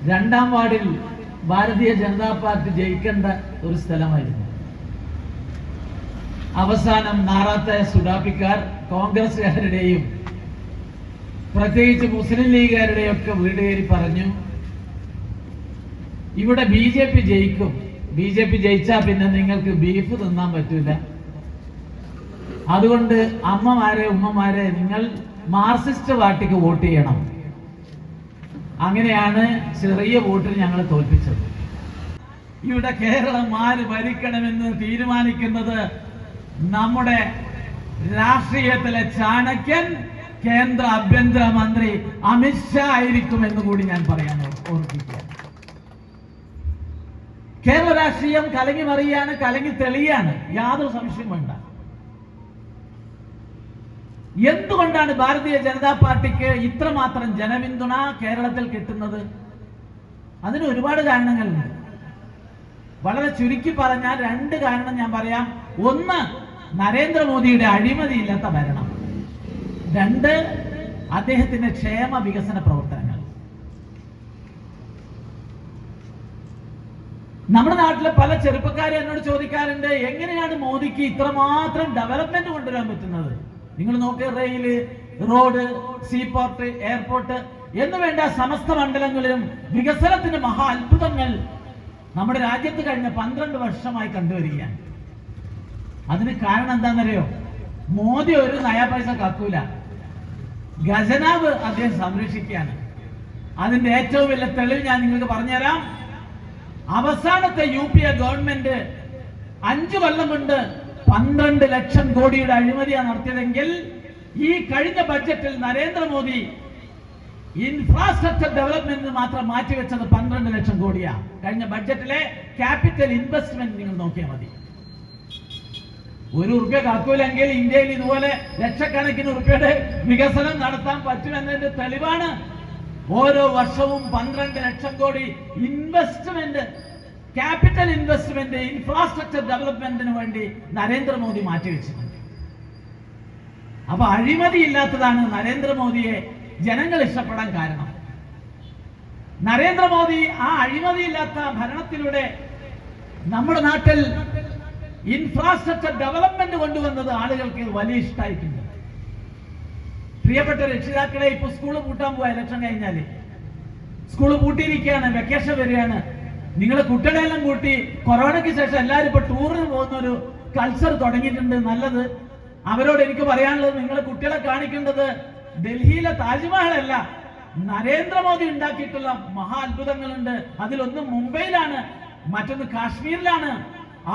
രണ്ടാം വാർഡിൽ ഭാരതീയ ജനതാ പാർട്ടി ജയിക്കേണ്ട ഒരു സ്ഥലമായിരുന്നു. അവസാനം നാറാത്ത സുഡാപ്പിക്കാർ കോൺഗ്രസുകാരുടെയും പ്രത്യേകിച്ച് മുസ്ലിം ലീഗുകാരുടെയും ഒക്കെ വീട് കയറി പറഞ്ഞു, ഇവിടെ BJP ജയിക്കും, BJP ജയിച്ചാൽ പിന്നെ നിങ്ങൾക്ക് ബീഫ് തിന്നാൻ പറ്റില്ല, അതുകൊണ്ട് അമ്മമാരെ ഉമ്മമാരെ നിങ്ങൾ മാർക്സിസ്റ്റ് പാർട്ടിക്ക് വോട്ട് ചെയ്യണം. അങ്ങനെയാണ് ചെറിയ വോട്ടിൽ ഞങ്ങൾ തോൽപ്പിച്ചത്. ഇവിടെ കേരളം ആര് ഭരിക്കണമെന്ന് തീരുമാനിക്കുന്നത് നമ്മുടെ രാഷ്ട്രീയത്തിലെ ചാണക്യൻ കേന്ദ്ര ആഭ്യന്തര മന്ത്രി അമിത്ഷാ ആയിരിക്കുമെന്ന് കൂടി ഞാൻ പറയാൻ ഓർപ്പിക്കുക. കേരള രാഷ്ട്രീയം കലങ്ങി മറിയാണ്, കലങ്ങി തെളിയാണ്, യാതൊരു സംശയം വേണ്ട. എന്തുകൊണ്ടാണ് ഭാരതീയ ജനതാ പാർട്ടിക്ക് ഇത്രമാത്രം ജനപിന്തുണ കേരളത്തിൽ കിട്ടുന്നത്? അതിന് ഒരുപാട് കാരണങ്ങളുണ്ട്. വളരെ ചുരുക്കി പറഞ്ഞാൽ രണ്ട് കാരണം ഞാൻ പറയാം. ഒന്ന്, നരേന്ദ്രമോദിയുടെ അഴിമതിയില്ലാത്ത ഭരണം. രണ്ട്, അദ്ദേഹത്തിന്റെ ക്ഷേമ വികസന പ്രവർത്തനങ്ങൾ. നമ്മുടെ നാട്ടിലെ പല ചെറുപ്പക്കാരും എന്നോട് ചോദിക്കാറുണ്ട്, എങ്ങനെയാണ് മോദിക്ക് ഇത്രമാത്രം ഡെവലപ്മെന്റ് കൊണ്ടുവരാൻ പറ്റുന്നത്? നിങ്ങൾ നോക്ക്, റെയില്, റോഡ്, സീപോർട്ട്, എയർപോർട്ട് എന്ന് വേണ്ട സമസ്ത മണ്ഡലങ്ങളിലും വികസനത്തിന്റെ മഹാ അത്ഭുതങ്ങൾ നമ്മുടെ രാജ്യത്ത് കഴിഞ്ഞ 12 വർഷമായി കണ്ടുവരികയാണ്. അതിന് കാരണം എന്താണെന്നറിയോ? മോദി ഒരു നയാ പൈസ കാക്കൂല, ഖജനാവ് അദ്ദേഹം സംരക്ഷിക്കുകയാണ്. അതിന്റെ ഏറ്റവും വലിയ തെളിവ് ഞാൻ നിങ്ങൾക്ക് പറഞ്ഞുതരാം. അവസാനത്തെ UPA ഗവൺമെന്റ് 5 കൊല്ലം കൊണ്ട് 12 ലക്ഷം കോടിയുടെ അഴിമതിയാണ് നടത്തിയതെങ്കിൽ ഈ കഴിഞ്ഞ ബഡ്ജറ്റിൽ നരേന്ദ്രമോദി ഇൻഫ്രാസ്ട്രക്ചർ ഡെവലപ്മെന്റിന് മാത്രം മാറ്റിവെച്ചത് 12 ലക്ഷം കോടിയാ. കഴിഞ്ഞ ബഡ്ജറ്റിലെ ക്യാപിറ്റൽ ഇൻവെസ്റ്റ്മെന്റ് നിങ്ങൾ നോക്കിയാൽ മതി. ₹1 കാക്കൂലെങ്കിൽ ഇന്ത്യയിൽ ഇതുപോലെ ലക്ഷക്കണക്കിന് റുപ്യയുടെ വികസനം നടത്താൻ പറ്റുമെന്നതിന്റെ തെളിവാണ് ഓരോ വർഷവും 12 lakh crore investment, capital investment, infrastructure ഡെവലപ്മെന്റിന് വേണ്ടി നരേന്ദ്രമോദി മാറ്റിവെച്ചിട്ടുണ്ട്. അപ്പൊ അഴിമതി ഇല്ലാത്തതാണ് നരേന്ദ്രമോദിയെ ജനങ്ങൾ ഇഷ്ടപ്പെടാൻ കാരണം. നരേന്ദ്രമോദി ആ അഴിമതിയില്ലാത്ത ഭരണത്തിലൂടെ നമ്മുടെ നാട്ടിൽ ഇൻഫ്രാസ്ട്രക്ചർ ഡെവലപ്മെന്റ് കൊണ്ടുവന്നത് ആളുകൾക്ക് വലിയ ഇഷ്ടമായിട്ടുണ്ട്. പ്രിയപ്പെട്ട രക്ഷിതാക്കളെ, ഇപ്പൊ സ്കൂള് പൂട്ടാൻ പോവാ, ഇലക്ഷൻ കഴിഞ്ഞാല് സ്കൂള് പൂട്ടിയിരിക്കുകയാണ്, വെക്കേഷൻ വരികയാണ്. നിങ്ങളെ കുട്ടികളെല്ലാം കൂട്ടി കൊറോണയ്ക്ക് ശേഷം എല്ലാവരും ഇപ്പൊ ടൂറിന് പോകുന്ന ഒരു കൾച്ചർ തുടങ്ങിയിട്ടുണ്ട്. നല്ലത്. അവരോട് എനിക്ക് പറയാനുള്ളത്, നിങ്ങളെ കുട്ടികളെ കാണിക്കേണ്ടത് ഡൽഹിയിലെ താജ്മഹൽ അല്ല, നരേന്ദ്രമോദി ഉണ്ടാക്കിയിട്ടുള്ള മഹാ അത്ഭുതങ്ങളുണ്ട്. അതിലൊന്ന് മുംബൈയിലാണ്, മറ്റൊന്ന് കാശ്മീരിലാണ്.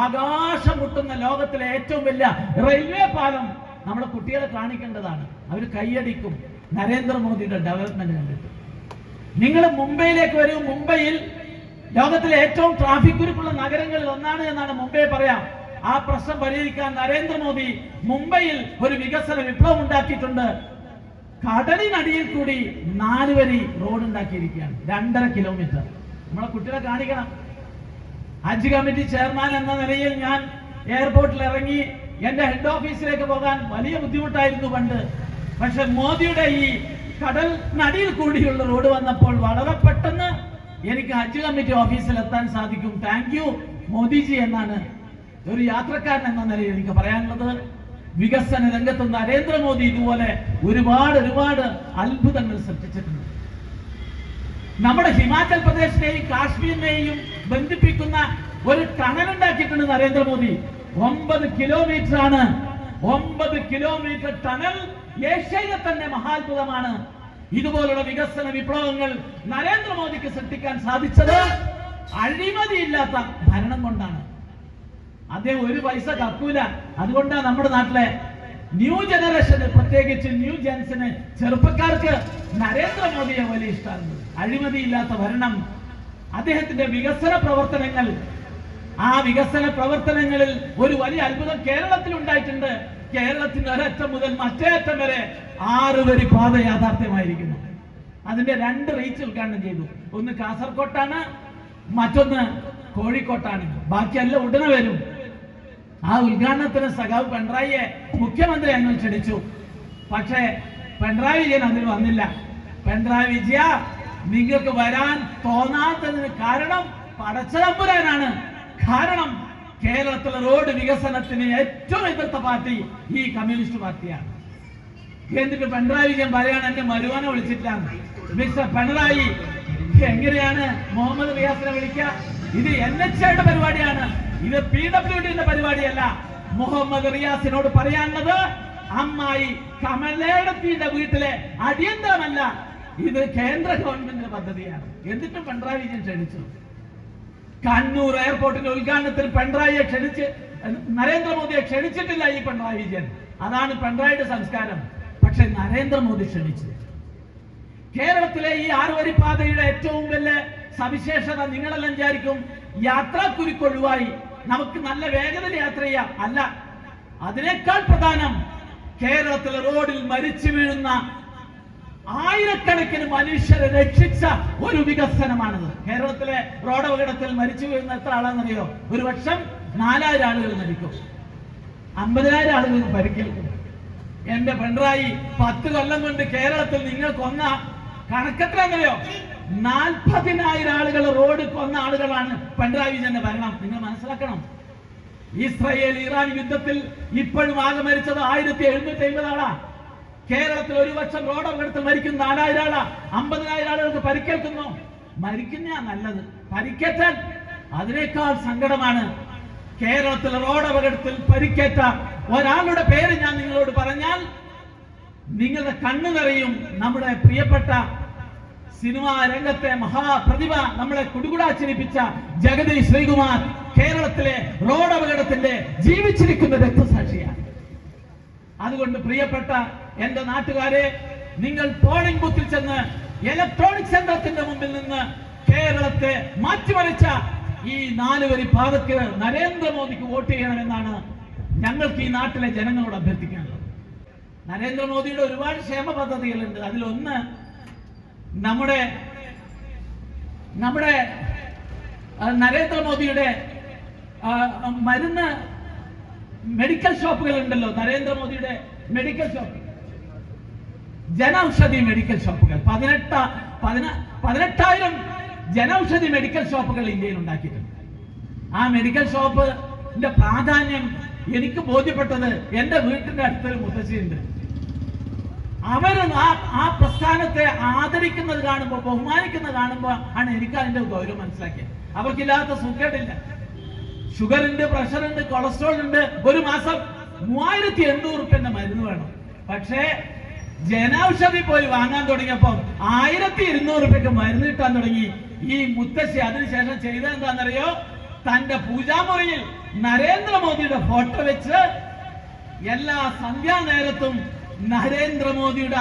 ആകാശം മുട്ടുന്ന ലോകത്തിലെ ഏറ്റവും വലിയ റെയിൽവേ പാലം നമ്മുടെ കുട്ടികളെ കാണിക്കേണ്ടതാണ്. അവർ കൈയടിക്കും നരേന്ദ്രമോദിയുടെ ഡെവലപ്മെന്റ് കണ്ടിട്ട്. നിങ്ങൾ മുംബൈയിലേക്ക് വരൂ. മുംബൈയിൽ ലോകത്തിലെ ഏറ്റവും ട്രാഫിക് കുരുക്കുള്ള നഗരങ്ങളിൽ ഒന്നാണ് എന്നാണ് മുംബൈ പറയാം. ആ പ്രശ്നം പരിഹരിക്കാൻ നരേന്ദ്രമോദി മുംബൈയിൽ ഒരു വികസന വിപ്ലവം ഉണ്ടാക്കിയിട്ടുണ്ട്. കടലിനടിയിൽ കൂടി 4 വരി റോഡ് ഉണ്ടാക്കിയിരിക്കുകയാണ്, 2.5 കിലോമീറ്റർ. നമ്മളെ കുട്ടികളെ കാണിക്കണം. ഹജ്ജ് കമ്മിറ്റി ചെയർമാൻ എന്ന നിലയിൽ ഞാൻ എയർപോർട്ടിൽ ഇറങ്ങി എന്റെ ഹെഡ് ഓഫീസിലേക്ക് പോകാൻ വലിയ ബുദ്ധിമുട്ടായിരുന്നു പണ്ട്. പക്ഷെ മോദിയുടെ ഈ കടലിനടിയിൽ കൂടിയുള്ള റോഡ് വന്നപ്പോൾ വളരെ പെട്ടെന്ന് എനിക്ക് ഹജ്ജ് കമ്മിറ്റി ഓഫീസിൽ എത്താൻ സാധിക്കും. താങ്ക് യു മോദിജി എന്നാണ് ഒരു യാത്രക്കാരൻ എന്ന നിലയിൽ എനിക്ക് പറയാനുള്ളത്. വികസന രംഗത്ത് നരേന്ദ്രമോദി ഇതുപോലെ ഒരുപാട് അത്ഭുതങ്ങൾ സൃഷ്ടിച്ചിട്ടുണ്ട്. നമ്മുടെ ഹിമാചൽ പ്രദേശിനെയും കാശ്മീരിനെയും ബന്ധിപ്പിക്കുന്ന ഒരു ടണൽ ഉണ്ടാക്കിയിട്ടുണ്ട് നരേന്ദ്രമോദി. 9 കിലോമീറ്റർ ആണ്. 9 കിലോമീറ്റർ ടണൽ ഏഷ്യയിലെ തന്നെ മഹാത്ഭുതമാണ്. ഇതുപോലുള്ള വികസന വിപ്ലവങ്ങൾ നരേന്ദ്രമോദിക്ക് സൃഷ്ടിക്കാൻ സാധിച്ചത് അഴിമതിയില്ലാത്ത ഭരണം കൊണ്ടാണ്. അദ്ദേഹം ഒരു പൈസ കക്കൂല. അതുകൊണ്ടാണ് നമ്മുടെ നാട്ടിലെ ന്യൂ ജനറേഷന്, പ്രത്യേകിച്ച് ന്യൂ ജെൻസിന്, ചെറുപ്പക്കാർക്ക് നരേന്ദ്രമോദിയെ വലിയ ഇഷ്ടമാണ്. അഴിമതിയില്ലാത്ത ഭരണം, അദ്ദേഹത്തിന്റെ വികസന പ്രവർത്തനങ്ങൾ. ആ വികസന പ്രവർത്തനങ്ങളിൽ ഒരു വലിയ അത്ഭുതം കേരളത്തിൽ ഉണ്ടായിട്ടുണ്ട്. കേരളത്തിന്റെ ഒരറ്റം മുതൽ മറ്റേ അറ്റം വരെ 6 വരി പാത യാഥാർത്ഥ്യമായിരിക്കുന്നു. അതിന്റെ 2 റീച്ച് ഉദ്ഘാടനം ചെയ്തു. ഒന്ന് കാസർകോട്ടാണ്, മറ്റൊന്ന് കോഴിക്കോട്ടാണ്. ബാക്കിയെല്ലാം ഉടനെ വരും. ആ ഉദ്ഘാടനത്തിന് സഖാവ് പിണറായിയെ മുഖ്യമന്ത്രി ഞങ്ങൾ ക്ഷണിച്ചു. പക്ഷേ പിണറായി വിജയൻ അതിൽ വന്നില്ല. പിണറായി വിജയ നിങ്ങൾക്ക് വരാൻ തോന്നാത്തതിന് കാരണം പടച്ചതമ്പുരാനാണ്. കാരണം കേരളത്തിലെ റോഡ് വികസനത്തിന് ഏറ്റവും എതിർത്ത പാർട്ടി ഈ കമ്മ്യൂണിസ്റ്റ് പാർട്ടിയാണ്. എന്നിട്ട് പിണറായി വിജയൻ പറയാണ് എന്റെ മരുവാനെ വിളിച്ചിട്ടാണ്. മിസ്റ്റർ പിണറായി, എങ്ങനെയാണ് മുഹമ്മദ് റിയാസിനെ വിളിക്കുക? ഇത് NHAയുടെ പരിപാടിയാണ്, ഇത് PWDന്റെ പരിപാടിയല്ല. മുഹമ്മദ് റിയാസിനോട് പറയാനുള്ളത് അമ്മായി കമലേടത്തിന്റെ വീട്ടിലെ അടിയന്തരമല്ല, ഇത് കേന്ദ്ര ഗവൺമെന്റിന്റെ പദ്ധതിയാണ്. എന്നിട്ടും പിണറായി വിജയൻ ക്ഷണിച്ചു. കണ്ണൂർ എയർപോർട്ടിന്റെ ഉദ്ഘാടനത്തിൽ പിണറായിയെ ക്ഷണിച്ച് നരേന്ദ്രമോദിയെ ക്ഷണിച്ചിട്ടില്ല ഈ പിണറായി വിജയൻ. അതാണ് പിണറായിയുടെ സംസ്കാരം. പക്ഷെ നരേന്ദ്രമോദി ക്ഷണിച്ചു. കേരളത്തിലെ ഈ 6 വരിപ്പാതയുടെ ഏറ്റവും വലിയ സവിശേഷത നിങ്ങളെല്ലാം വിചാരിക്കും യാത്രാക്കുരുക്കൊഴിവായി നമുക്ക് നല്ല വേഗതയിൽ യാത്ര ചെയ്യാം. അല്ല, അതിനേക്കാൾ പ്രധാനം കേരളത്തിലെ റോഡിൽ മരിച്ചു വീഴുന്ന ആയിരക്കണക്കിന് മനുഷ്യരെ രക്ഷിച്ച ഒരു വികസനമാണിത്. കേരളത്തിലെ റോഡ് അപകടത്തിൽ മരിച്ചു വീഴുന്ന എത്ര ആളാണെന്നറിയോ? ഒരു വർഷം 4000 ആളുകൾ മരിക്കും, 50,000 ആളുകൾ പരിക്കേൽക്കും. എന്റെ പിണറായി 10 കൊല്ലം കൊണ്ട് കേരളത്തിൽ നിങ്ങൾ കൊന്ന കണക്കെത്ര എങ്ങനെയോ? 40,000 ആളുകൾ റോഡ് കൊന്ന ആളുകളാണ് പിണറായി വിജയന്റെ ഭരണം. നിങ്ങൾ മനസ്സിലാക്കണം. ഇസ്രായേൽ ഇറാൻ യുദ്ധത്തിൽ ഇപ്പോഴും ആകെ മരിച്ചത് 1750 ആളാ. കേരളത്തിൽ ഒരു വർഷം റോഡ് അപകടത്തിൽ മരിക്കുന്ന 4000 ആളാ. 50,000 ആളുകൾക്ക് പരിക്കേൽക്കുന്നു. മരിക്കുന്ന നല്ലത്, പരിക്കേറ്റാൽ അതിനേക്കാൾ സങ്കടമാണ്. കേരളത്തിലെ റോഡ് അപകടത്തിൽ പരിക്കേറ്റ ഒരാളുടെ പേര് ഞാൻ നിങ്ങളോട് പറഞ്ഞാൽ നിങ്ങളുടെ കണ്ണു നിറയും. നമ്മുടെ പ്രിയപ്പെട്ട സിനിമാ രംഗത്തെ മഹാപ്രതിഭ, നമ്മളെ കുടുകുടാ ചിരിപ്പിച്ച ജഗതി ശ്രീകുമാർ കേരളത്തിലെ റോഡ് അപകടത്തിന്റെ ജീവിച്ചിരിക്കുന്ന രക്തസാക്ഷിയാണ്. അതുകൊണ്ട് പ്രിയപ്പെട്ട എന്റെ നാട്ടുകാരെ, നിങ്ങൾ പോളിംഗ് ബൂത്തിൽ ചെന്ന് ഇലക്ട്രോണിക് യന്ത്രത്തിന്റെ മുമ്പിൽ നിന്ന് കേരളത്തെ മാറ്റിമറിച്ച ഈ 4 വരി പാതയ്ക്ക് നരേന്ദ്രമോദിക്ക് വോട്ട് ചെയ്യണമെന്നാണ് ഞങ്ങൾക്ക് ഈ നാട്ടിലെ ജനങ്ങളോട് അഭ്യർത്ഥിക്കാനുള്ളത്. നരേന്ദ്രമോദിയുടെ ഒരുപാട് ക്ഷേമ പദ്ധതികളുണ്ട്. അതിലൊന്ന് നമ്മുടെ നരേന്ദ്രമോദിയുടെ മരുന്ന് മെഡിക്കൽ ഷോപ്പുകൾ ഉണ്ടല്ലോ. നരേന്ദ്രമോദിയുടെ മെഡിക്കൽ ഷോപ്പ്, ജനൌഷധി മെഡിക്കൽ ഷോപ്പുകൾ 18,000 ജനൌഷധി മെഡിക്കൽ ഷോപ്പുകൾ ഇന്ത്യയിൽ ഉണ്ടാക്കിയിട്ടുണ്ട്. ആ മെഡിക്കൽ ഷോപ്പിന്റെ പ്രാധാന്യം എനിക്ക് ബോധ്യപ്പെട്ടത് എന്റെ വീട്ടിന്റെ അടുത്തൊരു മുത്തശ്ശിയുണ്ട്. അവര് ആ പ്രസ്ഥാനത്തെ ആദരിക്കുന്നത് കാണുമ്പോൾ, ബഹുമാനിക്കുന്നത് കാണുമ്പോൾ ആണ് എനിക്ക് അതിന്റെ ഗൗരവം മനസ്സിലാക്കിയത്. അവർക്കില്ലാത്ത സുഖമില്ല. ഷുഗർ ഉണ്ട്, പ്രഷർ ഉണ്ട്, കൊളസ്ട്രോൾ ഉണ്ട്. ഒരു മാസം 3800 റുപ്യന്റെ മരുന്ന് വേണം. പക്ഷേ ജനൌഷധി പോയി വാങ്ങാൻ തുടങ്ങിയപ്പോ 1200 റുപ്യക്ക് മരുന്ന് കിട്ടാൻ തുടങ്ങി. ഈ മുത്തശ്ശി അതിനുശേഷം ചെയ്തത് എന്താണെന്നറിയോ? തന്റെ പൂജാമുറിയിൽ നരേന്ദ്രമോദിയുടെ ഫോട്ടോ വെച്ച് എല്ലാ സന്ധ്യാനേരത്തും നരേന്ദ്രമോദിയുടെ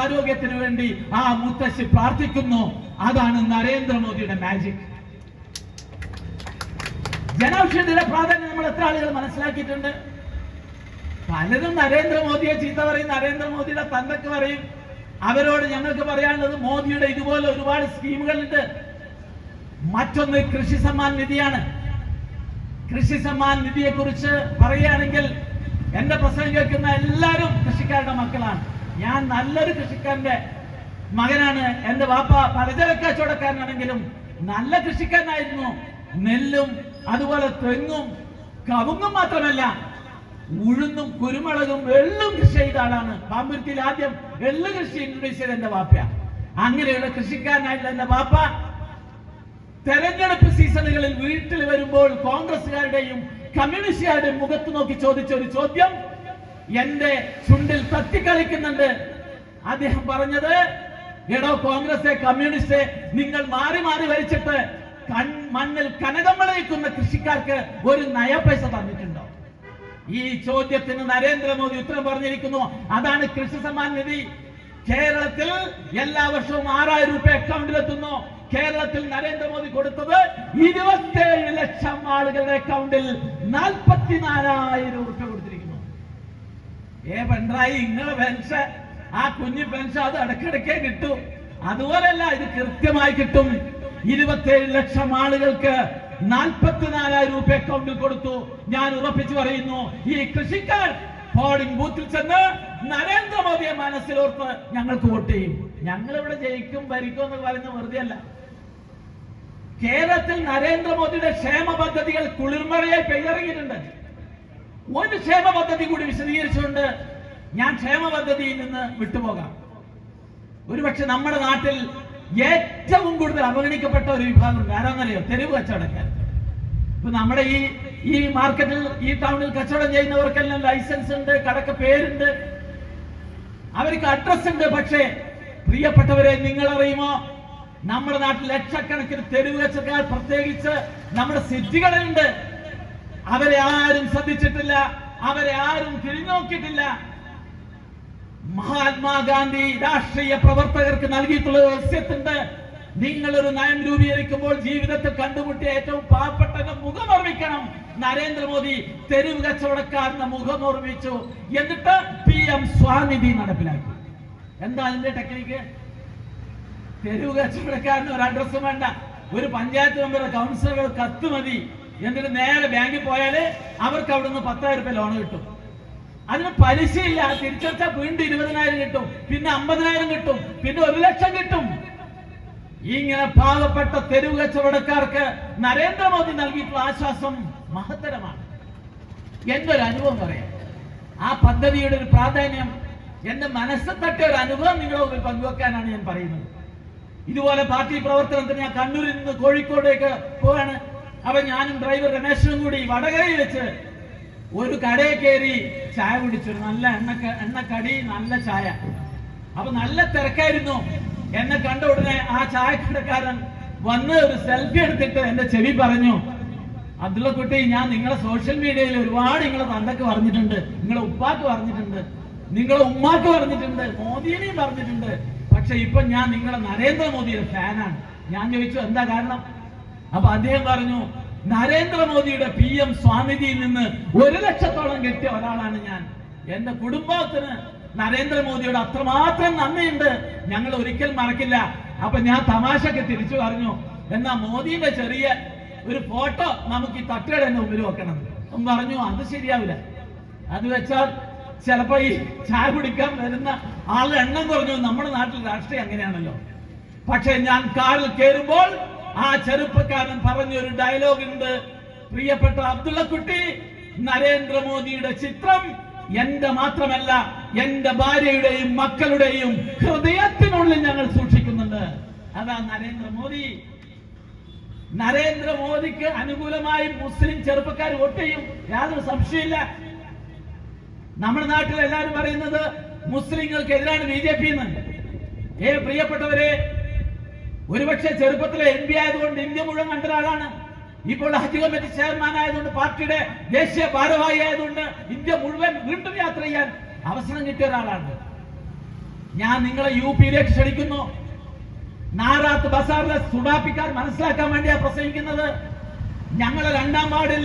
ആരോഗ്യത്തിന് വേണ്ടി ആ മുത്തശ്ശി പ്രാർത്ഥിക്കുന്നു. അതാണ് നരേന്ദ്രമോദിയുടെ മാജിക്. ജനൌഷധിയുടെ പ്രാധാന്യം നമ്മൾ എത്ര ആളുകൾ മനസ്സിലാക്കിയിട്ടുണ്ട്? പലരും നരേന്ദ്രമോദിയെ ചീത്ത പറയും, നരേന്ദ്രമോദിയുടെ തന്തക്ക് പറയും. അവരോട് ഞങ്ങൾക്ക് പറയാനുള്ളത് മോദിയുടെ ഇതുപോലെ ഒരുപാട് സ്കീമുകളുണ്ട്. മറ്റൊന്ന് കൃഷി സമ്മാൻ നിധിയാണ്. കൃഷി സമ്മാൻ നിധിയെ കുറിച്ച് പറയുകയാണെങ്കിൽ എന്റെ പ്രസംഗം കേൾക്കുന്ന എല്ലാവരും കൃഷിക്കാരുടെ മക്കളാണ്. ഞാൻ നല്ലൊരു കൃഷിക്കാരന്റെ മകനാണ്. എന്റെ വാപ്പ പലചരക്ക് കച്ചവടക്കാരനാണെങ്കിലും നല്ല കൃഷിക്കാരനായിരുന്നു. നെല്ലും അതുപോലെ തെങ്ങും കവുങ്ങും മാത്രമല്ല, ഉഴുന്നും കുരുമുളകും എള്ളും കൃഷി ചെയ്ത ആളാണ്. പാമ്പുരുത്തിയിൽ ആദ്യം എള്ളു കൃഷി ഇൻട്രൊഡ്യൂസ് ചെയ്ത എന്റെ വാപ്പ. അങ്ങനെയുള്ള കൃഷിക്കാരനായിട്ടുള്ള എന്റെ വാപ്പ തെരഞ്ഞെടുപ്പ് സീസണുകളിൽ വീട്ടിൽ വരുമ്പോൾ കോൺഗ്രസുകാരുടെയും കമ്മ്യൂണിസ്റ്റുകാരുടെയും മുഖത്ത് നോക്കി ചോദിച്ച ഒരു ചോദ്യം എന്റെ ചുണ്ടിൽ തത്തിക്കളിക്കുന്നുണ്ട്. അദ്ദേഹം പറഞ്ഞത്, എടോ കോൺഗ്രസ് കമ്മ്യൂണിസ്റ്റ്, നിങ്ങൾ മാറി മാറി ഭരിച്ചിട്ട് മണ്ണിൽ കനകം വിളയിക്കുന്ന കൃഷിക്കാർക്ക് ഒരു നയപൈസ തന്നിട്ടുണ്ടോ? ഈ ചോദ്യത്തിന് നരേന്ദ്രമോദി ഉത്തരം പറഞ്ഞിരിക്കുന്നു. അതാണ് കൃഷി സമ്മാൻ നിധി. കേരളത്തിൽ എല്ലാ വർഷവും 6000 രൂപ അക്കൗണ്ടിലെത്തുന്നു. കേരളത്തിൽ നരേന്ദ്രമോദി കൊടുത്തത് 27 ലക്ഷം ആളുകളുടെ അക്കൗണ്ടിൽ 44,000 രൂപ കൊടുത്തിരിക്കുന്നു. പിണറായി, ഇങ്ങളെ പെൻഷൻ, ആ കുഞ്ഞു പെൻഷൻ അത് ഇടയ്ക്കിടയ്ക്കേ കിട്ടും. അതുപോലെയല്ല, ഇത് കൃത്യമായി കിട്ടും. 27 ലക്ഷം ആളുകൾക്ക് 44,000 രൂപ അക്കൗണ്ടിൽ കൊടുത്തു. ഞാൻ ഉറപ്പിച്ചു പറയുന്നു, ഈ കൃഷിക്കാർ പോളിംഗ് ബൂത്തിൽ ചെന്ന് നരേന്ദ്രമോദിയെ മനസ്സിലോർത്ത് ഞങ്ങൾക്ക് വോട്ട് ചെയ്യും. ഞങ്ങൾ ഇവിടെ ജയിക്കും ഭരിക്കും എന്ന് പറയുന്നത് വെറുതെ അല്ല. കേരളത്തിൽ നരേന്ദ്രമോദിയുടെ ക്ഷേമ പദ്ധതികൾ കുളിർമഴയെ പെയ്തിറങ്ങിയിട്ടുണ്ട്. ഒരു ക്ഷേമ പദ്ധതി കൂടി വിശദീകരിച്ചുകൊണ്ട് ഞാൻ ക്ഷേമ പദ്ധതിയിൽ നിന്ന് വിട്ടുപോകാം. ഒരുപക്ഷെ നമ്മുടെ നാട്ടിൽ ഏറ്റവും കൂടുതൽ അവഗണിക്കപ്പെട്ട ഒരു വിഭാഗമുണ്ട്. ആരാന്നറിയോ? തെരുവ് കച്ചവടക്കാർ. ഇപ്പൊ നമ്മുടെ ഈ മാർക്കറ്റിൽ, ഈ ടൗണിൽ കച്ചവടം ചെയ്യുന്നവർക്കെല്ലാം ലൈസൻസ് ഉണ്ട്, കടക്ക് പേരുണ്ട്, അവർക്ക് അഡ്രസ് ഉണ്ട്. പക്ഷേ പ്രിയപ്പെട്ടവരെ, നിങ്ങൾ അറിയുമോ, നമ്മുടെ നാട്ടിൽ ലക്ഷക്കണക്കിന് തെരുവ് കച്ചവടക്കാർ, പ്രത്യേകിച്ച് നമ്മുടെ സിറ്റികളിലുണ്ട്. അവരെ ആരും ശ്രദ്ധിച്ചിട്ടില്ല, അവരെ ആരും തിരിഞ്ഞുനോക്കിയിട്ടില്ല. മഹാത്മാഗാന്ധി രാഷ്ട്രീയ പ്രവർത്തകർക്ക് നൽകിയിട്ടുള്ള രഹസ്യത്തിന്റെ, നിങ്ങളൊരു നയം രൂപീകരിക്കുമ്പോൾ ജീവിതത്തിൽ കണ്ടുമുട്ടിയ ഏറ്റവും പാവപ്പെട്ട മുഖം ഓർമ്മിക്കണം. നരേന്ദ്രമോദി തെരുവ് കച്ചവടക്കാരന്റെ മുഖം ഓർമ്മിച്ചു. എന്നിട്ട് PM സ്വാനിധി നടപ്പിലാക്കി. എന്താ അതിന്റെ ടെക്നിക്ക്? തെരുവ് കച്ചവടക്കാരന് ഒരു അഡ്രസ്സും വേണ്ട, ഒരു പഞ്ചായത്ത് മെമ്പറുടെ കൗൺസിലറുടെ കത്ത് മതി. എന്നിട്ട് നേരെ ബാങ്കിൽ പോയാല് അവർക്ക് അവിടുന്ന് 10,000 രൂപ ലോൺ കിട്ടും. അതിന് പലിശയില്ല. തിരിച്ചടച്ചാൽ വീണ്ടും 20,000 കിട്ടും, പിന്നെ 50,000 കിട്ടും, പിന്നെ 1,00,000 കിട്ടും. ഇങ്ങനെ പാവപ്പെട്ട തെരുവ് കച്ചവടക്കാർക്ക് നരേന്ദ്രമോദി നൽകിയിട്ടുള്ള ആശ്വാസം മഹത്തരമാണ്. എന്റെ ഒരു അനുഭവം പറയാം. ആ പദ്ധതിയുടെ ഒരു പ്രാധാന്യം എന്റെ മനസ്സിൽ തട്ടിയ ഒരു അനുഭവം നിങ്ങളുടെ മുമ്പിൽ പങ്കുവെക്കാനാണ് ഞാൻ പറയുന്നത്. ഇതുപോലെ പാർട്ടി പ്രവർത്തനത്തിന് ഞാൻ കണ്ണൂരിൽ നിന്ന് കോഴിക്കോടേക്ക് പോവാണ്. അപ്പൊ ഞാനും ഡ്രൈവർ രമേശനും കൂടി വടകരയിൽ വെച്ച് ഒരു കടയിൽ കയറി ചായ കുടിച്ചു. നല്ല എണ്ണക്കടി, നല്ല ചായ. അപ്പൊ നല്ല തിരക്കായിരുന്നു. എന്നെ കണ്ട ഉടനെ ആ ചായക്കടക്കാരൻ വന്ന് ഒരു സെൽഫി എടുത്തിട്ട് എന്റെ ചെവി പറഞ്ഞു, അബ്ദുള്ള കുട്ടി, ഞാൻ നിങ്ങളെ സോഷ്യൽ മീഡിയയിൽ ഒരുപാട് നിങ്ങളെ തന്തക്ക് പറഞ്ഞിട്ടുണ്ട്, നിങ്ങളെ ഉപ്പാക്ക് പറഞ്ഞിട്ടുണ്ട്, നിങ്ങളെ ഉമ്മാക്ക് പറഞ്ഞിട്ടുണ്ട്, മോദിയെയും പറഞ്ഞിട്ടുണ്ട്. പക്ഷെ ഇപ്പൊ ഞാൻ നിങ്ങളെ നരേന്ദ്രമോദിയുടെ ഫാനാണ്. ഞാൻ ചോദിച്ചു എന്താ കാരണം? അപ്പൊ അദ്ദേഹം പറഞ്ഞു, നരേന്ദ്രമോദിയുടെ PM സ്വാനിധിയിൽ നിന്ന് 1,00,000 കിട്ടിയ ഒരാളാണ് ഞാൻ. എന്റെ കുടുംബത്തിന് നരേന്ദ്രമോദിയോട് അത്രമാത്രം നന്ദിയുണ്ട്, ഞങ്ങൾ ഒരിക്കൽ മറക്കില്ല. അപ്പൊ ഞാൻ തമാശക്ക് തിരിച്ചു പറഞ്ഞു, എന്നാ മോദിയുടെ ചെറിയ ഒരു ഫോട്ടോ നമുക്ക് ഈ തട്ടുകട മുമ്പിൽ വെക്കണം. പറഞ്ഞു അത് ശരിയാവില്ല, അത് വെച്ചാൽ ചിലപ്പോ ഈ ചായ കുടിക്കാൻ വരുന്ന ആളുടെ എണ്ണം കുറഞ്ഞു. നമ്മുടെ നാട്ടിൽ രാഷ്ട്രീയം അങ്ങനെയാണല്ലോ. പക്ഷെ ഞാൻ കാറിൽ കയറുമ്പോൾ ആ ചെറുപ്പക്കാരൻ പറഞ്ഞൊരു ഡയലോഗ് ഉണ്ട്, പ്രിയപ്പെട്ട അബ്ദുള്ള കുട്ടി, നരേന്ദ്രമോദിയുടെ ചിത്രം എന്റെ മാത്രമല്ല, എന്റെ ഭാര്യയുടെയും മക്കളുടെയും ഹൃദയത്തിനുള്ളിൽ ഞങ്ങൾ സൂക്ഷിക്കുന്നുണ്ട്. അതാ നരേന്ദ്രമോദി. നരേന്ദ്രമോദിക്ക് അനുകൂലമായി മുസ്ലിം ചെറുപ്പക്കാർ വോട്ട് ചെയ്യും, യാതൊരു സംശയമില്ല. നമ്മുടെ നാട്ടിൽ എല്ലാവരും പറയുന്നത് മുസ്ലിങ്ങൾക്കെതിരാണ് BJP എന്ന്. പ്രിയപ്പെട്ടവരെ, ഒരുപക്ഷെ ചെറുപ്പത്തിലെ MP ആയതുകൊണ്ട് ഇന്ത്യ മുഴുവൻ കണ്ട ഒരാളാണ്. ഇപ്പോൾ ഹജ്ജ് കമ്മിറ്റി ചെയർമാൻ ആയതുകൊണ്ട്, പാർട്ടിയുടെ ദേശീയ ഭാരവാഹി ആയതുകൊണ്ട് ഇന്ത്യ മുഴുവൻ വീണ്ടും യാത്ര ചെയ്യാൻ അവസരം കിട്ടിയ ഒരാളാണ്. ഞാൻ നിങ്ങളെ UP-യിലേക്ക് ക്ഷണിക്കുന്നു. നാറാത്ത് ബസാറിലെ സുഡാപ്പിക്കാർ മനസ്സിലാക്കാൻ വേണ്ടിയാണ് പ്രസംഗിക്കുന്നത്. ഞങ്ങളെ 2-ാം വാർഡിൽ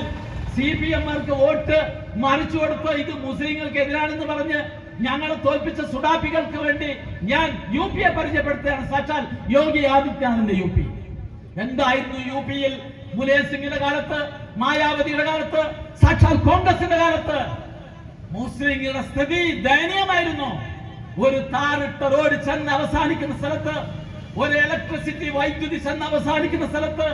CPM-മാർക്ക് വോട്ട് മറിച്ചു കൊടുത്ത് ഇത് മുസ്ലിങ്ങൾക്ക് എതിരാണെന്ന് പറഞ്ഞ് ഞങ്ങളെ തോൽപ്പിച്ച സുഡാപ്പികൾക്ക് വേണ്ടി ഞാൻ UP-യെ പരിചയപ്പെടുത്തുകയാണ്. സാക്ഷാൽ യോഗി ആദിത്യനാഥിന്റെ UP. എന്തായിരുന്നു UP-യിൽ മുലായം സിംഗിന്റെ കാലത്ത്, മായാവതിയുടെ കാലത്ത്, സാക്ഷാൽ കോൺഗ്രസിന്റെ കാലത്ത്? മുസ്ലിങ്ങളുടെ സ്ഥിതി ദയനീയമായിരുന്നു. ഒരു താറിട്ട റോഡ് ചെന്ന് അവസാനിക്കുന്ന സ്ഥലത്ത്, ഒരു ഇലക്ട്രിസിറ്റി വൈദ്യുതി ചെന്ന് അവസാനിക്കുന്ന സ്ഥലത്ത്,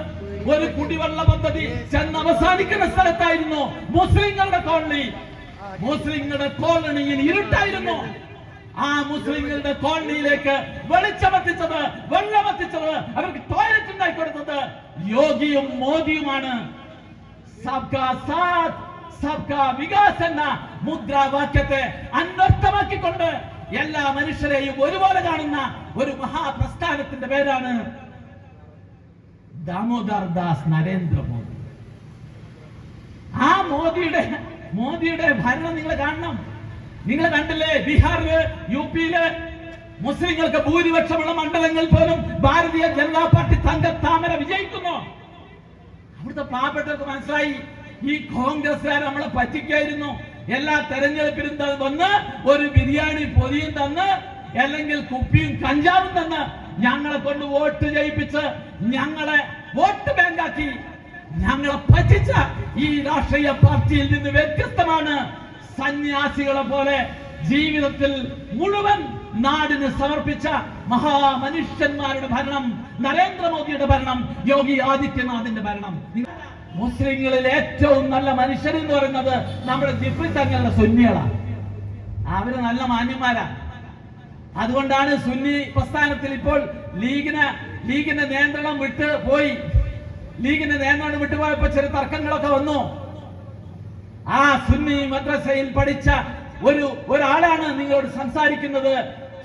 ഒരു കുടിവെള്ള പദ്ധതി ചെന്ന് അവസാനിക്കുന്ന സ്ഥലത്തായിരുന്നു മുസ്ലിങ്ങളുടെ കോളനി. മുസ്ലിങ്ങളുടെ കോളനിയിൽ ഇരുട്ടായിരുന്നു. ആ മുസ്ലിങ്ങളുടെ കോളനിയിലേക്ക് വെളിച്ചമെത്തിച്ചത്, വെള്ളമെത്തിച്ചത്, അവർക്ക് ടോയ്ലറ്റ് ഉണ്ടാക്കി കൊടുത്തത് യോഗിയും മോദിയുമാണ്. സബ്കാ സാത്ത് സബ്കാ വികാസ് എന്ന മുദ്രാവാക്യത്തെ അന്വർത്ഥമാക്കിക്കൊണ്ട് എല്ലാ മനുഷ്യരെയും ഒരുപോലെ കാണുന്ന ഒരു മഹാപ്രസ്ഥാനത്തിന്റെ പേരാണ് ദാമോദർ ദാസ് നരേന്ദ്രമോദി. ആ മോദിയുടെ ഭരണം നിങ്ങൾ കാണണം. നിങ്ങൾ കണ്ടില്ലേ, ബീഹാറില്, UP-യില് മുസ്ലിങ്ങൾക്ക് ഭൂരിപക്ഷമുള്ള മണ്ഡലങ്ങൾ പോലും ഭാരതീയ ജനതാ പാർട്ടി തങ്കത്താമര വിജയിക്കുന്നു. അവിടുത്തെ പാവപ്പെട്ടവർക്ക് മനസ്സിലായി, ഈ കോൺഗ്രസ്സുകാർ നമ്മളെ പറ്റിക്കായിരുന്നു. എല്ലാ തെരഞ്ഞെടുപ്പിലും വന്ന് ഒരു ബിരിയാണി പൊതിയും തന്ന്, അല്ലെങ്കിൽ കുപ്പിയും കഞ്ചാവും തന്ന് ഞങ്ങളെ കൊണ്ട് വോട്ട് ചെയ്യിപ്പിച്ച് ഞങ്ങളെ വോട്ട് ബാങ്കാക്കി ഞങ്ങളെ പറ്റിച്ച ഈ രാഷ്ട്രീയ പാർട്ടിയിൽ നിന്ന് വ്യത്യസ്തമാണ് സന്യാസികളെ പോലെ ജീവിതത്തിൽ മുഴുവൻ നാടിന് സമർപ്പിച്ച മഹാമനുഷ്യന്മാരുടെ ഭരണം, നരേന്ദ്രമോദിയുടെ ഭരണം, യോഗി ആദിത്യനാഥിന്റെ ഭരണം. മുസ്ലിങ്ങളിൽ ഏറ്റവും നല്ല മനുഷ്യർ എന്ന് പറയുന്നത് നമ്മുടെ ജിഫ്രി തങ്ങളുടെ സുന്നികളാണ്. അവര് നല്ല മാന്യന്മാരാ. അതുകൊണ്ടാണ് സുന്നി പ്രസ്ഥാനത്തിൽ ഇപ്പോൾ ലീഗിന്റെ നിയന്ത്രണം വിട്ടുപോയി. ലീഗിന്റെ നിയന്ത്രണം വിട്ടുപോയപ്പോ ചെറിയ തർക്കങ്ങളൊക്കെ വന്നു. ആ സുന്നി മദ്രസയിൽ പഠിച്ച ഒരാളാണ് നിങ്ങളോട് സംസാരിക്കുന്നത്.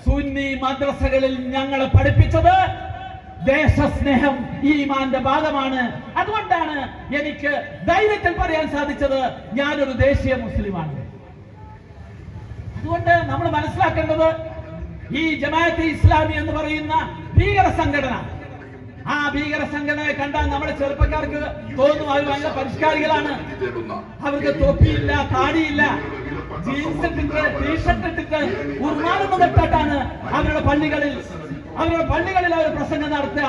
സുന്നി മദ്രസകളിൽ ഞങ്ങളെ പഠിപ്പിച്ചത് ദേശസ്നേഹം ഈമാന്റെ ഭാഗമാണ്. അതുകൊണ്ടാണ് എനിക്ക് ധൈര്യത്തിൽ പറയാൻ സാധിച്ചത് ഞാനൊരു ദേശീയ മുസ്ലിമാണ്. അതുകൊണ്ട് നമ്മൾ മനസ്സിലാക്കേണ്ടത് ഈ ജമാഅത്തെ ഇസ്ലാമി എന്ന് പറയുന്ന ഭീകര സംഘടന, ആ ഭീകര സംഘടനയെ കണ്ടാൽ നമ്മുടെ ചെറുപ്പക്കാർക്ക് തോന്നും അവർ നല്ല പരിഷ്കാരികളാണ്. അവർക്ക് തൊപ്പിയില്ല, താടിയില്ല, ജീൻസ് ഇട്ടിട്ട് ടീഷർട്ട് ഇട്ടിട്ട് ഉർമാനൊന്നും തൊട്ടാണ് അവരുടെ പള്ളികളിൽ അവർ പ്രസംഗം നടത്തുക.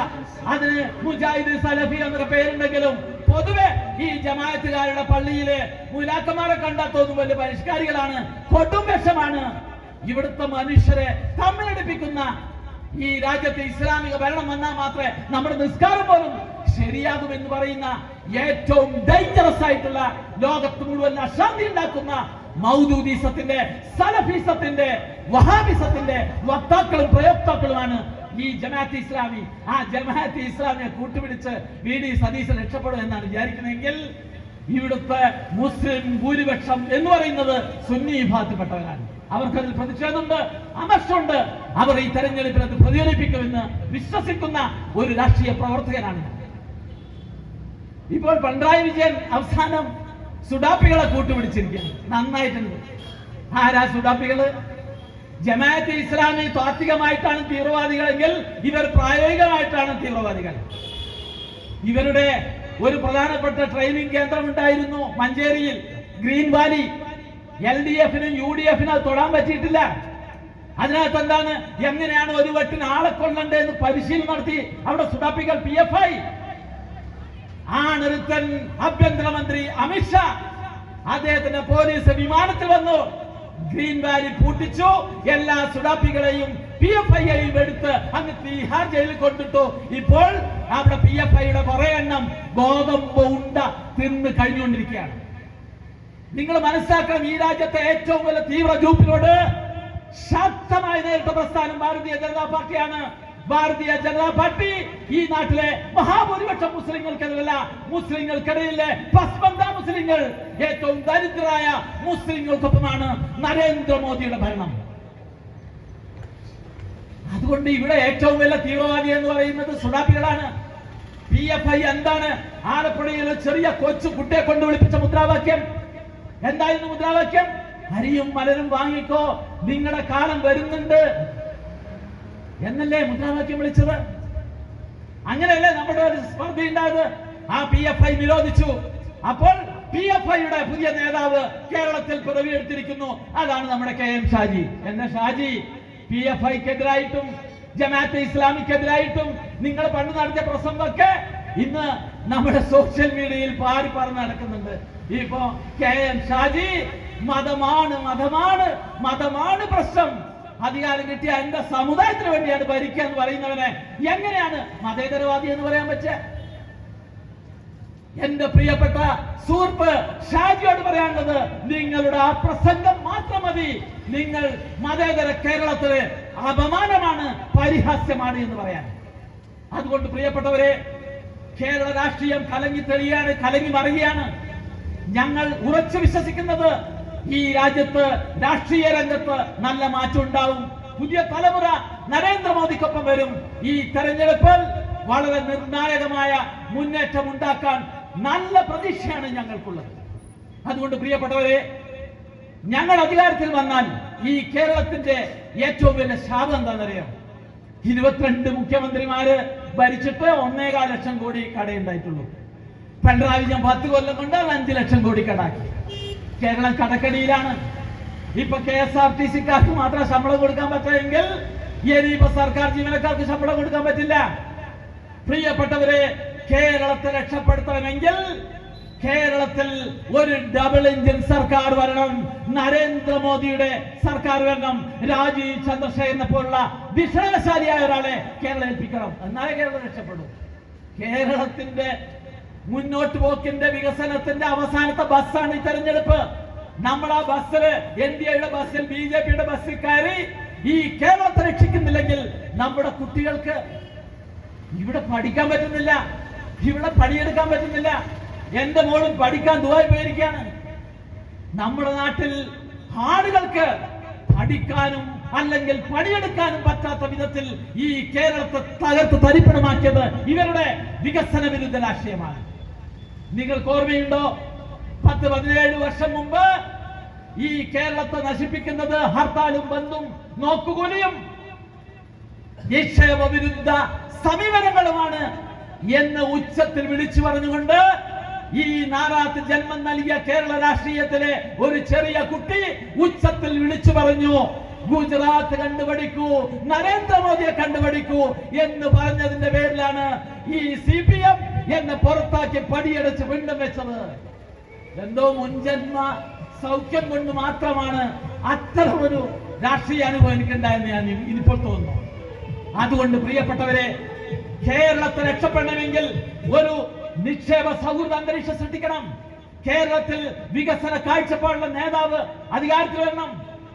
അതിന് മുജാഹിദ്, സലഫി എന്നൊക്കെ പേരുണ്ടെങ്കിലും പൊതുവെ ഈ ജമാഅത്തുകാരുടെ പള്ളിയിലെ മുലാക്കന്മാരെ കണ്ടാൽ തോന്നും വലിയ പരിഷ്കാരികളാണ്. കൊടും വിഷമാണ്. ഇവിടുത്തെ മനുഷ്യരെ തമ്മിലടിപ്പിക്കുന്ന ഈ രാജ്യത്തെ ഇസ്ലാമിക ഭരണം വന്നാൽ മാത്രമേ നമ്മുടെ നിസ്കാരം പോലും ശരിയാകുമെന്ന് പറയുന്ന ഏറ്റവും ഡേഞ്ചറസ് ആയിട്ടുള്ള, ലോകത്ത് മുഴുവൻ അശാന്തി ഉണ്ടാക്കുന്ന മൗദൂദിസത്തിന്റെ, സലഫിസത്തിന്റെ, വഹാബിസത്തിന്റെ വക്താക്കളും പ്രയോക്താക്കളുമാണ് ഈ ജമാഅത്തെ ഇസ്ലാമി. ആ ജമാഅത്തെ ഇസ്ലാമിയെ കൂട്ടുപിടിച്ച് VD സതീശൻ രക്ഷപ്പെടും എന്നാണ് വിചാരിക്കുന്നതെങ്കിൽ ഇവിടുത്തെ മുസ്ലിം ഭൂരിപക്ഷം എന്ന് പറയുന്നത് സുന്നി വിഭാഗത്തിൽപ്പെട്ടവരാണ്. അവർക്കതിൽ പ്രതിഷേധമുണ്ട്, അമർഷമുണ്ട്. അവർ ഈ തെരഞ്ഞെടുപ്പിൽ അത് പ്രതിഫലിപ്പിക്കുമെന്ന് വിശ്വസിക്കുന്ന ഒരു രാഷ്ട്രീയ പ്രവർത്തകനാണ്. ഇപ്പോൾ പിണറായി വിജയൻ അവസാനം സുഡാപ്പികളെ കൂട്ടുപിടിച്ചിരിക്കുകയാണ്. നന്നായിട്ടുണ്ട്. ആരാ സുഡാപ്പികള്? ജമാഅത്തെ ഇസ്ലാമി താത്വികമായിട്ടാണ് തീവ്രവാദികളെങ്കിൽ ഇവർ പ്രായോഗികമായിട്ടാണ് തീവ്രവാദികൾ. ഇവരുടെ ഒരു പ്രധാനപ്പെട്ട ട്രെയിനിങ് കേന്ദ്രം ഉണ്ടായിരുന്നു മഞ്ചേരിയിൽ, ഗ്രീൻ വാലി. LDF-നും UDF-നും അത് തൊടാൻ പറ്റിയിട്ടില്ല. അതിനകത്ത് എന്താണ്, എങ്ങനെയാണ് ഒരു വെട്ടിന് ആളെ കൊള്ളണ്ടേന്ന് പരിശീലനം നടത്തി അവിടെ സുഡാപ്പികൾ PFI. ആണൊരുത്തൻ ആഭ്യന്തരമന്ത്രി അമിത്ഷാ, അദ്ദേഹത്തിന്റെ പോലീസ് വിമാനത്തിൽ വന്നു, ഗ്രീൻ വാലി പൂട്ടിച്ചു, എല്ലാ സുഡാപ്പികളെയും PFI-യെയും എടുത്ത് അങ്ങ് തിഹാർ ജയിലിൽ കൊണ്ടിട്ടു. ഇപ്പോൾ അവിടെ PFI-യുടെ കുറെ എണ്ണം ഗോതമ്പ് ഉണ്ട തിന്ന് കഴിഞ്ഞുകൊണ്ടിരിക്കുകയാണ്. നിങ്ങൾ മനസ്സിലാക്കണം, ഈ രാജ്യത്തെ ഏറ്റവും വലിയ തീവ്ര ഗ്രൂപ്പിനോട് ശക്തമായി നേരിട്ട പ്രസ്ഥാനം ഭാരതീയ ജനതാ പാർട്ടിയാണ്. ഭാരതീയ ജനതാ പാർട്ടി ഈ നാട്ടിലെ മഹാഭൂരിപക്ഷം മുസ്ലിങ്ങൾക്കെതിരല്ല, മുസ്ലിങ്ങൾക്കിടയിലെ പസ്മന്ത മുസ്ലിങ്ങൾ, ഏറ്റവും ദരിദ്രരായ മുസ്ലിങ്ങൾക്കൊപ്പമാണ് നരേന്ദ്രമോദിയുടെ ഭരണം. അതുകൊണ്ട് ഇവിടെ ഏറ്റവും വലിയ തീവ്രവാദി എന്ന് പറയുന്നത് സുഡാപ്പികളാണ്. PFI എന്താണ്? ആലപ്പുഴയിൽ ചെറിയ കൊച്ചു കുട്ടിയെ കൊണ്ട് വിളിപ്പിച്ച മുദ്രാവാക്യം എന്തായിരുന്നു? മുദ്രാവാക്യം അരിയും മലരും വാങ്ങിക്കോ, നിങ്ങളുടെ കാലം വരുന്നുണ്ട് എന്നല്ലേ മുദ്രാവാക്യം വിളിച്ചത്? അങ്ങനെയല്ലേ നമ്മുടെ ഒരു സ്പർദ്ധ ഉണ്ടായത്? ആ PFI നിരോധിച്ചു. അപ്പോൾ PFI-യുടെ പുതിയ നേതാവ് കേരളത്തിൽ പിറവിയെടുത്തിരിക്കുന്നു. അതാണ് നമ്മുടെ KM ഷാജി. എന്ന ഷാജി PFI-ക്കെതിരായിട്ടും ജമാഅത്തെ ഇസ്ലാമിക്കെതിരായിട്ടും നിങ്ങൾ പണ്ട് നടത്തിയ പ്രസംഗമൊക്കെ ഇന്ന് നമ്മുടെ സോഷ്യൽ മീഡിയയിൽ പാടി പറഞ്ഞ് നടക്കുന്നുണ്ട്. ഇപ്പോ KM ഷാജി മതമാണ് മതമാണ് മതമാണ് പ്രശ്നം, അധികാരം കിട്ടിയ എന്റെ സമുദായത്തിന് വേണ്ടിയാണ് ഭരിക്കുക എന്ന് പറയുന്നവനെ എങ്ങനെയാണ് മതേതരവാദി എന്ന് പറയാൻ പറ്റുക? എന്റെ പ്രിയപ്പെട്ട സുഹൃത്ത് ഷാജിയോട് പറയാനുള്ളത്, നിങ്ങളുടെ ആ പ്രസംഗം മാത്രം മതി. നിങ്ങൾ മതേതര കേരളത്തിലെ അപമാനമാണ്, പരിഹാസ്യമാണ് എന്ന് പറയാൻ. അതുകൊണ്ട് പ്രിയപ്പെട്ടവരെ, കേരള രാഷ്ട്രീയം കലങ്ങി തെളിയാണ്, കലങ്ങി മറിയാണ്. ഞങ്ങൾ ഉറച്ചു വിശ്വസിക്കുന്നത് ഈ രാജ്യത്ത് രാഷ്ട്രീയ രംഗത്ത് നല്ല മാറ്റം ഉണ്ടാവും. പുതിയ തലമുറ നരേന്ദ്രമോദിക്കൊപ്പം വരും. ഈ തെരഞ്ഞെടുപ്പിൽ വളരെ നിർണായകമായ മുന്നേറ്റം ഉണ്ടാക്കാൻ നല്ല പ്രതീക്ഷയാണ് ഞങ്ങൾക്കുള്ളത്. അതുകൊണ്ട് പ്രിയപ്പെട്ടവരെ, ഞങ്ങൾ അധികാരത്തിൽ വന്നാൽ ഈ കേരളത്തിന്റെ ഏറ്റവും വലിയ ശാപം എന്താണെന്നറിയാം? 22 മുഖ്യമന്ത്രിമാര് ഭരിച്ചിട്ട് 1.25 ലക്ഷം കോടി കടയുണ്ടായിട്ടുള്ളൂ. പിണറായി വിജയൻ 10 കൊല്ലം കൊണ്ട് 5 ലക്ഷം കോടി കടാക്കി. കേരളം കടക്കടിയിലാണ്. ഇപ്പൊ KSRTC-ക്കാർക്ക് മാത്രം ശമ്പളം കൊടുക്കാൻ പറ്റുമെങ്കിൽ ഇനിയിപ്പോ സർക്കാർ ജീവനക്കാർക്ക് ശമ്പളം കൊടുക്കാൻ പറ്റില്ല. പ്രിയപ്പെട്ടവരെ, കേരളത്തെ രക്ഷപ്പെടുത്തണമെങ്കിൽ കേരളത്തിൽ ഒരു ഡബിൾ എഞ്ചിൻ സർക്കാർ വരണം, നരേന്ദ്രമോദിയുടെ സർക്കാർ വരണം, രാജീവ് ചന്ദ്രശേഖരനെ പോലുള്ള വിശാലശാലിയായ ഒരാളെ കേരളം ഏൽപ്പിക്കണം. എന്നാലേ കേരളം രക്ഷപ്പെടും. കേരളത്തിന്റെ മുന്നോട്ട് പോക്കിന്റെ വികസനത്തിന്റെ അവസാനത്തെ ബസ്സാണ് ഈ തെരഞ്ഞെടുപ്പ്. നമ്മൾ ആ ബസ്സിൽ, NDAയുടെ ബസ്സിൽ, BJPയുടെ ബസ്സിൽ കയറി ഈ കേരളത്തെ രക്ഷിക്കുന്നില്ലെങ്കിൽ നമ്മുടെ കുട്ടികൾക്ക് ഇവിടെ പഠിക്കാൻ പറ്റുന്നില്ല, ഇവിടെ പണിയെടുക്കാൻ പറ്റുന്നില്ല. എന്റെ മോളും പഠിക്കാൻ ദുബായ് പോയിരിക്കുകയാണ്. നമ്മുടെ നാട്ടിൽ ആളുകൾക്ക് പഠിക്കാനും അല്ലെങ്കിൽ പണിയെടുക്കാനും പറ്റാത്ത വിധത്തിൽ ഈ കേരളത്തെ തകർത്ത് തരിപ്പണമാക്കിയത് ഇവരുടെ വികസന വിരുദ്ധ രാഷ്ട്രീയമാണ്. നിങ്ങൾക്ക് ഓർമ്മയുണ്ടോ, 10-17 വർഷം മുമ്പ് ഈ കേരളത്തെ നശിപ്പിക്കുന്നത് ഹർത്താലും ബന്ദും നോക്കുകൂലിയും നിക്ഷേപ വിരുദ്ധ സമീപനങ്ങളുമാണ് എന്ന് ഉച്ചത്തിൽ വിളിച്ചു പറഞ്ഞുകൊണ്ട് ഈ നാറാത്ത് ജന്മം നൽകിയ കേരള രാഷ്ട്രീയത്തിലെ ഒരു ചെറിയ കുട്ടി ഉച്ചത്തിൽ വിളിച്ചു പറഞ്ഞു, ഗുജറാത്ത് കണ്ടുപഠിക്കൂ, നരേന്ദ്രമോദിയെ കണ്ടുപഠിക്കൂ എന്ന് പറഞ്ഞതിന്റെ പേരിലാണ് ഈ CPM എന്നെ പുറത്താക്കി പടിയടച്ച് വീണ്ടും വെച്ചത്. എന്തോ മുൻജന്മ സൗഖ്യം കൊണ്ട് മാത്രമാണ് അത്തരം ഒരു രാഷ്ട്രീയ അനുഭവം എനിക്കുണ്ടായെന്ന് ഞാൻ ഇനിപ്പോൾ തോന്നുന്നു. അതുകൊണ്ട് പ്രിയപ്പെട്ടവരെ, കേരളത്തെ രക്ഷപ്പെടണമെങ്കിൽ ഒരു നിക്ഷേപ സൗഹൃദ അന്തരീക്ഷം സൃഷ്ടിക്കണം. കേരളത്തിൽ വികസന കാഴ്ചപ്പാടുള്ള നേതാവ് അധികാരത്തിൽ വരണം.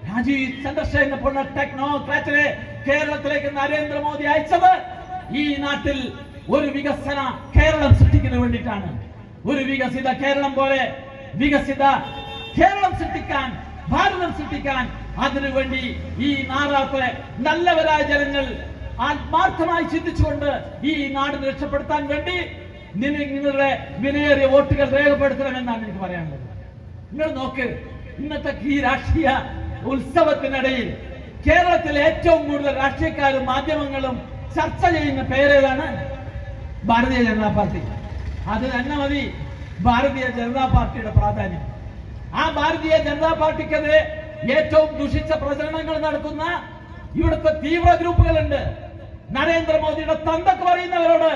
രാജീവ് ചന്ദ്രശേഖരനെ പോലുള്ള ടെക്നോക്രാറ്റിനെ കേരളത്തിലേക്ക് നരേന്ദ്രമോദി അയച്ചത് ഈ നാട്ടിൽ ഒരു വികസന കേരളം സൃഷ്ടിക്കുന്നതിന് വേണ്ടിയിട്ടാണ്. ഒരു വികസിത കേരളം പോലെ വികസിത കേരളം സൃഷ്ടിക്കാൻ, ഭാരതം സൃഷ്ടിക്കാൻ, അതിനുവേണ്ടി ഈ നാടാത്തെ നല്ലവരായ ജനങ്ങൾ ആത്മാർത്ഥമായി ചിന്തിച്ചുകൊണ്ട് ഈ നാടിനെ രക്ഷപ്പെടുത്താൻ വേണ്ടി നിങ്ങളുടെ വിലയേറിയ വോട്ടുകൾ രേഖപ്പെടുത്തണമെന്നാണ് എനിക്ക് പറയാനുള്ളത്. നിങ്ങൾ നോക്ക്, ഇന്നത്തെ ഈ രാഷ്ട്രീയ ഉത്സവത്തിനിടയിൽ കേരളത്തിലെ ഏറ്റവും കൂടുതൽ രാഷ്ട്രീയക്കാരും മാധ്യമങ്ങളും ചർച്ച ചെയ്യുന്ന പേരേതാണ്? ഭാരതീയ ജനതാ പാർട്ടി. അത് തന്നെ മതി ഭാരതീയ ജനതാ പാർട്ടിയുടെ പ്രാധാന്യം. ആ ഭാരതീയ ജനതാ പാർട്ടിക്കെതിരെ ഏറ്റവും ദുഷിച്ച പ്രചരണങ്ങൾ നടത്തുന്ന ഇവിടുത്തെ തീവ്ര ഗ്രൂപ്പുകളുണ്ട്. നരേന്ദ്രമോദിയുടെ തന്തക്ക് പറയുന്നവരോട്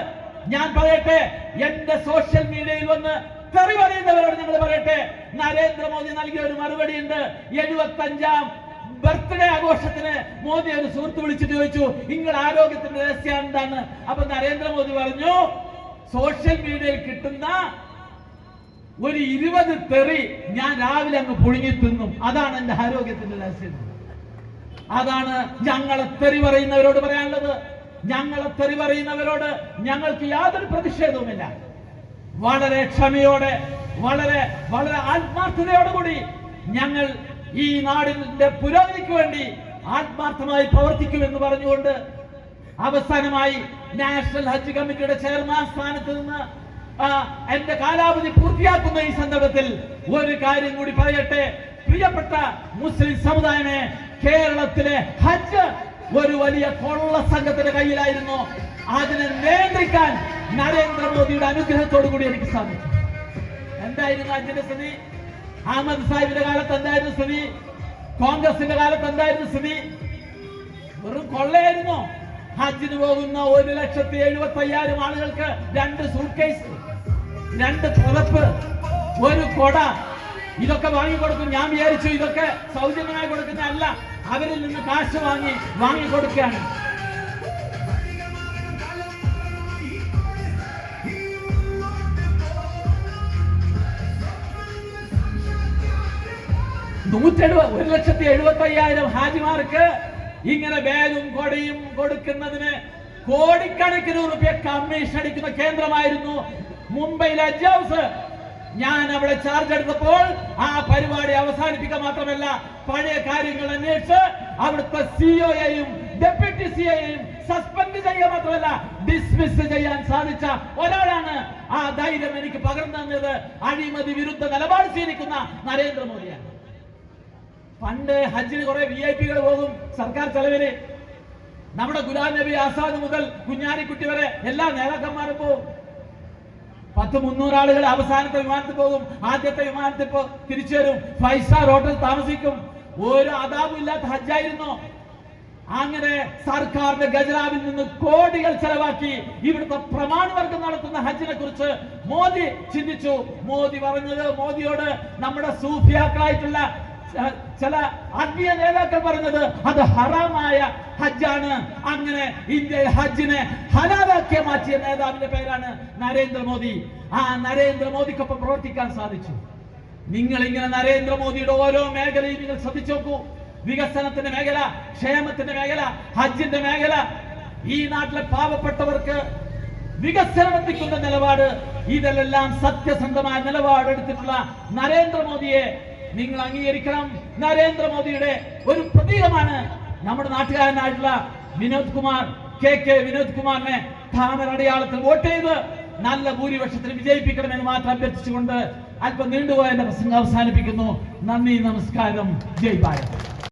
ഞാൻ പറയട്ടെ, എന്റെ സോഷ്യൽ മീഡിയയിൽ വന്ന് തെറി പറയുന്നവരോട് ഞങ്ങൾ പറയട്ടെ, നരേന്ദ്രമോദി നൽകിയ ഒരു മറുപടി ഉണ്ട്. 75ാം ബർത്ത്ഡേ ആഘോഷത്തിന് മോദി ഒരു സുഹൃത്ത് വിളിച്ചിട്ട് ചോദിച്ചു, നിങ്ങളുടെ ആരോഗ്യത്തിന്റെ രഹസ്യം എന്താണ്? അപ്പൊ നരേന്ദ്രമോദി പറഞ്ഞു, സോഷ്യൽ മീഡിയയിൽ കിട്ടുന്ന ഒരു 20 തെറി ഞാൻ രാവിലെ അങ്ങ് പുഴുങ്ങി തിന്നും, അതാണ് എന്റെ ആരോഗ്യത്തിന്റെ രഹസ്യം. അതാണ് ഞങ്ങളെ തെറി പറയുന്നവരോട് പറയാനുള്ളത്. ഞങ്ങളെ തെറി പറയുന്നവരോട് ഞങ്ങൾക്ക് യാതൊരു പ്രതിഷേധവുമില്ല. വളരെ ക്ഷമയോടെ, വളരെ വളരെ ആത്മാർത്ഥതയോടുകൂടി ഞങ്ങൾ ഈ നാടിന്റെ പുരോഗതിക്ക് വേണ്ടി ആത്മാർത്ഥമായി പ്രവർത്തിക്കുമെന്ന് പറഞ്ഞുകൊണ്ട് അവസാനമായി നാഷണൽ ഹജ്ജ് കമ്മിറ്റിയുടെ ചെയർമാൻ സ്ഥാനത്ത് നിന്ന് എന്റെ കാലാവധി പൂർത്തിയാക്കുന്ന ഈ സന്ദർഭത്തിൽ ഒരു കാര്യം കൂടി പറയട്ടെ. പ്രിയപ്പെട്ട മുസ്ലിം സമുദായമേ, കേരളത്തിലെ ഹജ്ജ് ഒരു വലിയ കൊള്ള സംഘത്തിന്റെ കയ്യിലായിരുന്നു. അതിനെ നിയന്ത്രിക്കാൻ നരേന്ദ്രമോദിയുടെ അനുഗ്രഹത്തോടു കൂടി എനിക്ക് സാധിച്ചു. എന്തായിരുന്നു ഹജ്ജിന്റെ സ്ഥിതി? അഹമ്മദ് സാഹിബിന്റെ കാലത്ത് എന്തായിരുന്നു സ്ഥിതി? കോൺഗ്രസിന്റെ കാലത്ത് എന്തായിരുന്നു സ്ഥിതി? വെറും കൊള്ളയായിരുന്നു. ഹജ്ജിന് പോകുന്ന 1,75,000 ആളുകൾക്ക് 2 സൂട്ട്കേസ്, 2 പുതപ്പ്, ഒരു കൊട, ഇതൊക്കെ വാങ്ങിക്കൊടുക്കും. ഞാൻ വിചാരിച്ചു ഇതൊക്കെ സൗജന്യമായി കൊടുക്കുന്നതല്ല, അവരിൽ നിന്ന് കാശ് വാങ്ങിക്കൊടുക്കുകയാണ്. $1,75,000 ഹാജിമാർക്ക് ഇങ്ങനെ ബാഗും കൊടയും കൊടുക്കുന്നതിന് കോടിക്കണക്കിന് രൂപ കമ്മീഷൻ അടിക്കുന്ന കേന്ദ്രമായിരുന്നു മുംബൈയിലെ ഹജ്ജ് ഹൗസ്. ഞാൻ അവിടെ ചാർജ് എടുത്തപ്പോൾ ആ പരിപാടി അവസാനിപ്പിക്കുക മാത്രമല്ല, പഴയ കാര്യങ്ങൾ അന്വേഷിച്ച് അവിടുത്തെ സിഇഒയെയും ഡെപ്യൂട്ടി സിഇഒയെയും സസ്പെൻഡ് ചെയ്യുക മാത്രമല്ല ഡിസ്മിസ് ചെയ്യാൻ സാധിച്ച ഒരാളാണ്. ആ ധൈര്യം എനിക്ക് പകർന്നു തന്നത് അഴിമതി വിരുദ്ധ നിലപാട് സ്വീകരിക്കുന്ന നരേന്ദ്രമോദിയാണ്. പണ്ട് ഹജ്ജിന് കുറെ VIP-കൾ പോകും സർക്കാർ ചെലവില്. നമ്മുടെ ഗുലാം നബി ആസാദ് മുതൽ കുഞ്ഞാലിക്കുട്ടി വരെ എല്ലാ നേതാക്കന്മാരും പോകും. 100-300 ആളുകൾ അവസാനത്തെ വിമാനത്തിൽ പോകും, ആദ്യത്തെ വിമാനത്തിൽ തിരിച്ചു വരും, 5 സ്റ്റാർ ഹോട്ടൽ താമസിക്കും. ഒരു അതാപും ഇല്ലാത്ത ഹജ്ജായിരുന്നു. അങ്ങനെ സർക്കാരിന്റെ ഖജനാവിൽ നിന്ന് കോടികൾ ചെലവാക്കി ഇവിടുത്തെ പ്രമാണവർഗം നടത്തുന്ന ഹജ്ജിനെ കുറിച്ച് മോദി ചിന്തിച്ചു. മോദി പറഞ്ഞത്, മോദിയോട് നമ്മുടെ സൂഫിയാക്കളായിട്ടുള്ള ചില ആത്മീയ നേതാക്കൾ പറഞ്ഞത് അത് ഹറാമായ ഹജ്ജാണ്. അങ്ങനെ ഇന്ത്യയിൽ ഹജ്ജിനെ ഹലാലാക്കി മാറ്റിയ നേതാവിന്റെ പേരാണ് നരേന്ദ്രമോദി. ആ നരേന്ദ്രമോദിക്കൊപ്പം പ്രവർത്തിക്കാൻ സാധിച്ചു. നിങ്ങൾ ഇങ്ങനെ നരേന്ദ്രമോദിയുടെ ഓരോ മേഖലയും നിങ്ങൾ ശ്രദ്ധിച്ചു നോക്കൂ. വികസനത്തിന്റെ മേഖല, ക്ഷേമത്തിന്റെ മേഖല, ഹജ്ജിന്റെ മേഖല, ഈ നാട്ടിലെ പാവപ്പെട്ടവർക്ക് വികസനം എത്തിക്കുന്ന നിലപാട്, ഇതെല്ലാം സത്യസന്ധമായ നിലപാടെടുത്തിട്ടുള്ള നരേന്ദ്രമോദിയെ നിങ്ങൾ അംഗീകരിക്കണം. നരേന്ദ്രമോദിയുടെ ഒരു പ്രതീകമാണ് നമ്മുടെ നാട്ടുകാരനായിട്ടുള്ള വിനോദ് കുമാർ, കെ വിനോദ് കുമാറിനെ താമര അടയാളത്തിൽ വോട്ട് ചെയ്ത് നല്ല ഭൂരിപക്ഷത്തിൽ വിജയിപ്പിക്കണമെന്ന് മാത്രം അഭ്യർത്ഥിച്ചുകൊണ്ട് അല്പം നീണ്ടുപോയ എന്റെ പ്രസംഗം അവസാനിപ്പിക്കുന്നു. നന്ദി, നമസ്കാരം, ജയ് ഭാരത്.